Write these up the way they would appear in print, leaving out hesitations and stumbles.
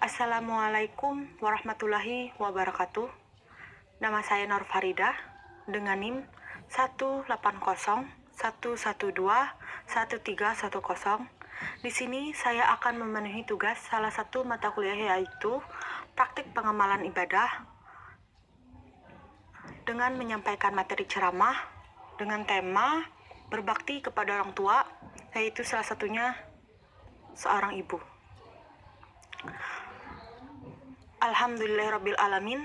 Assalamualaikum warahmatullahi wabarakatuh. Nama saya Nur Farida dengan NIM 18011121310. Di sini saya akan memenuhi tugas salah satu mata kuliah, yaitu praktik pengamalan ibadah, dengan menyampaikan materi ceramah dengan tema berbakti kepada orang tua, yaitu salah satunya seorang ibu. Alhamdulillahirabbil alamin.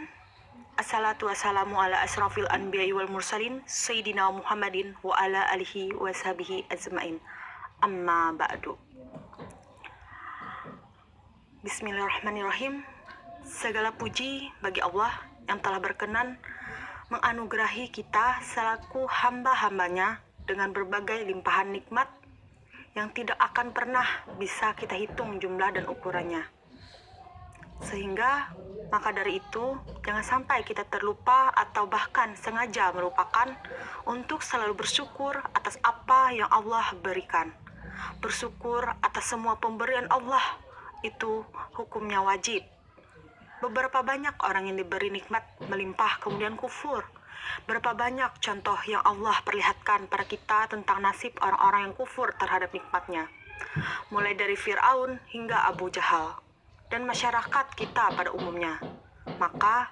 Assalatu wassalamu ala asrafil anbiya'i wal mursalin Sayyidina Muhammadin wa ala alihi wa sahbihi ajma'in. Amma ba'du. Bismillahirrahmanirrahim. Segala puji bagi Allah yang telah berkenan menganugerahi kita selaku hamba-hambanya dengan berbagai limpahan nikmat yang tidak akan pernah bisa kita hitung jumlah dan ukurannya. Sehingga maka dari itu jangan sampai kita terlupa atau bahkan sengaja melupakan untuk selalu bersyukur atas apa yang Allah berikan. Bersyukur atas semua pemberian Allah itu hukumnya wajib. Beberapa banyak orang yang diberi nikmat melimpah kemudian kufur. Berapa banyak contoh yang Allah perlihatkan pada kita tentang nasib orang-orang yang kufur terhadap nikmatnya. Mulai dari Fir'aun hingga Abu Jahal dan masyarakat kita pada umumnya. Maka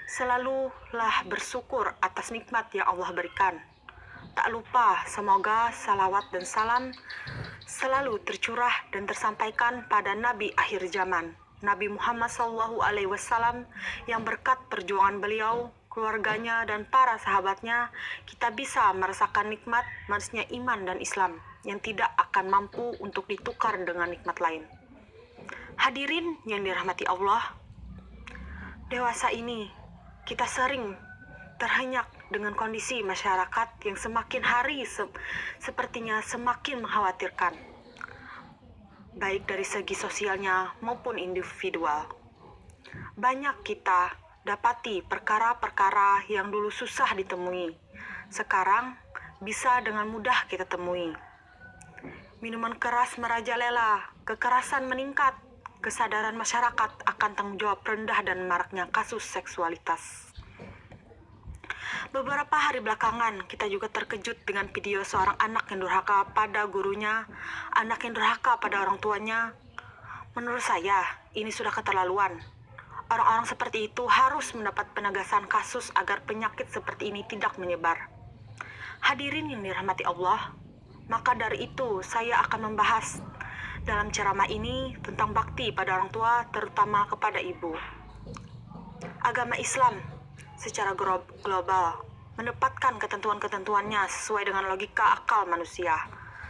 selalulah bersyukur atas nikmat yang Allah berikan. Tak lupa semoga salawat dan salam selalu tercurah dan tersampaikan pada Nabi akhir zaman, Nabi Muhammad SAW, yang berkat perjuangan beliau, keluarganya, dan para sahabatnya, kita bisa merasakan nikmat manisnya iman dan Islam yang tidak akan mampu untuk ditukar dengan nikmat lain. Hadirin yang dirahmati Allah, dewasa ini kita sering terhenyak dengan kondisi masyarakat yang semakin hari sepertinya semakin mengkhawatirkan, baik dari segi sosialnya maupun individual. Banyak kita dapati perkara-perkara yang dulu susah ditemui, sekarang bisa dengan mudah kita temui. Minuman keras merajalela, kekerasan meningkat, kesadaran masyarakat akan tanggung jawab rendah dan maraknya kasus seksualitas. Beberapa hari belakangan kita juga terkejut dengan video seorang anak yang durhaka pada gurunya, anak yang durhaka pada orang tuanya. Menurut saya, ini sudah keterlaluan. Orang-orang seperti itu harus mendapat penegasan kasus agar penyakit seperti ini tidak menyebar. Hadirin yang dirahmati Allah, maka dari itu saya akan membahas dalam ceramah ini tentang bakti pada orang tua, terutama kepada ibu. Agama Islam secara global menempatkan ketentuan-ketentuannya sesuai dengan logika akal manusia.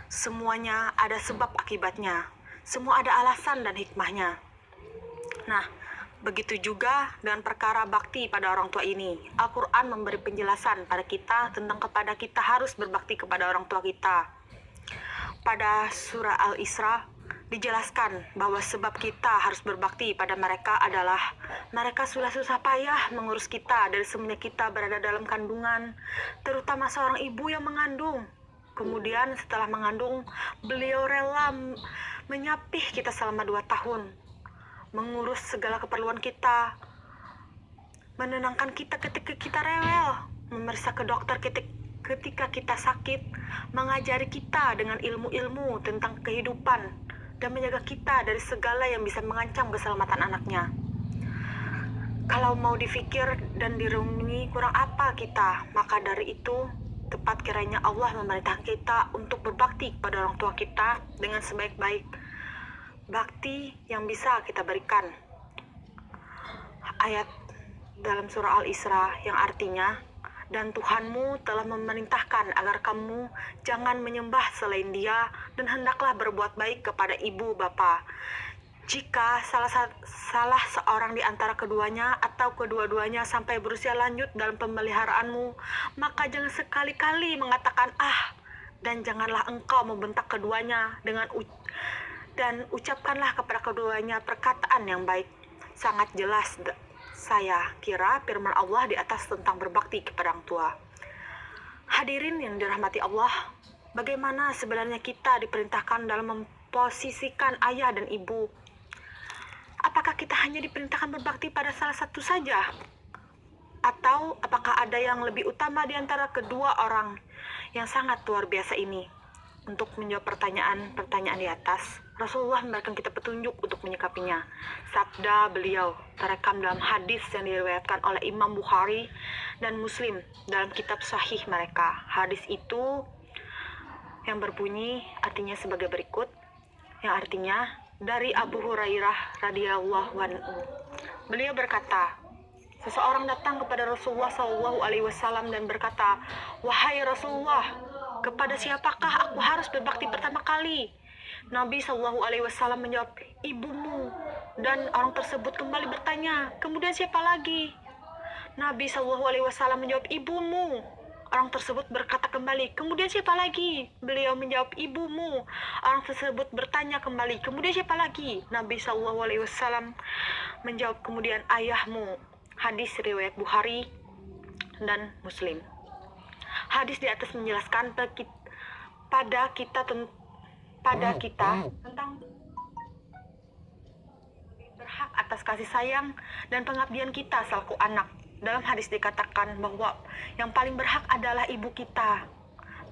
Semuanya ada sebab akibatnya, semua ada alasan dan hikmahnya. Nah, begitu juga dengan perkara bakti pada orang tua ini. Al-Quran memberi penjelasan pada kita tentang kepada kita harus berbakti kepada orang tua kita. Pada surah Al-Isra dijelaskan bahwa sebab kita harus berbakti pada mereka adalah mereka sudah susah payah mengurus kita dari semenjak kita berada dalam kandungan, terutama seorang ibu yang mengandung. Kemudian setelah mengandung, beliau rela menyapih kita selama 2 tahun, mengurus segala keperluan kita, menenangkan kita ketika kita rewel, memeriksa ke dokter ketika kita sakit, mengajari kita dengan ilmu-ilmu tentang kehidupan, dan menjaga kita dari segala yang bisa mengancam keselamatan anaknya. Kalau mau dipikir dan direnungi, kurang apa kita? Maka dari itu, tepat kiranya Allah memerintahkan kita untuk berbakti kepada orang tua kita dengan sebaik-baik bakti yang bisa kita berikan. Ayat dalam surah Al-Isra yang artinya, dan Tuhanmu telah memerintahkan agar kamu jangan menyembah selain Dia dan hendaklah berbuat baik kepada ibu bapa. Jika salah seorang di antara keduanya atau kedua-duanya sampai berusia lanjut dalam pemeliharaanmu, maka jangan sekali-kali mengatakan dan janganlah engkau membentak keduanya dan ucapkanlah kepada keduanya perkataan yang baik. Sangat jelas saya kira firman Allah di atas tentang berbakti kepada orang tua. Hadirin yang dirahmati Allah, bagaimana sebenarnya kita diperintahkan dalam memposisikan ayah dan ibu? Apa apakah kita hanya diperintahkan berbakti pada salah satu saja? Atau apakah ada yang lebih utama di antara kedua orang yang sangat luar biasa ini? Untuk menjawab pertanyaan-pertanyaan di atas, Rasulullah memberikan kita petunjuk untuk menyikapinya. Sabda beliau terekam dalam hadis yang diriwayatkan oleh Imam Bukhari dan Muslim dalam kitab sahih mereka. Hadis itu yang berbunyi artinya sebagai berikut, yang artinya dari Abu Hurairah radhiyallahu anhu. Beliau berkata, seseorang datang kepada Rasulullah SAW dan berkata, "Wahai Rasulullah, kepada siapakah aku harus berbakti pertama kali?" Nabi SAW menjawab, "Ibumu." Dan orang tersebut kembali bertanya, "Kemudian siapa lagi?" Nabi SAW menjawab, "Ibumu." Orang tersebut berkata kembali, "Kemudian siapa lagi?" Beliau menjawab, "Ibumu." Orang tersebut bertanya kembali, "Kemudian siapa lagi?" Nabi SAW menjawab, "Kemudian ayahmu." Hadis riwayat Bukhari dan Muslim. Hadis di atas menjelaskan pada kita tentang berhak atas kasih sayang dan pengabdian kita selaku anak. Dalam hadis dikatakan bahwa yang paling berhak adalah ibu kita.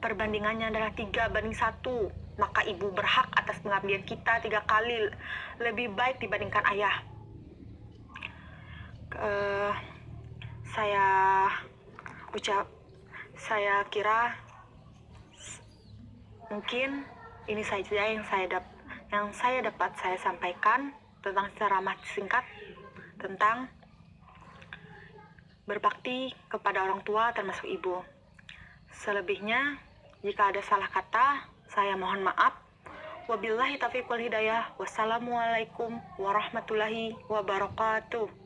Perbandingannya adalah 3:1. Maka ibu berhak atas pengabdian kita 3 kali lebih baik dibandingkan ayah. Saya kira mungkin ini saja yang saya dapat saya sampaikan tentang ceramah singkat tentang berbakti kepada orang tua termasuk ibu. Selebihnya, jika ada salah kata, saya mohon maaf. Wabillahi taufiq wal hidayah. Wassalamualaikum warahmatullahi wabarakatuh.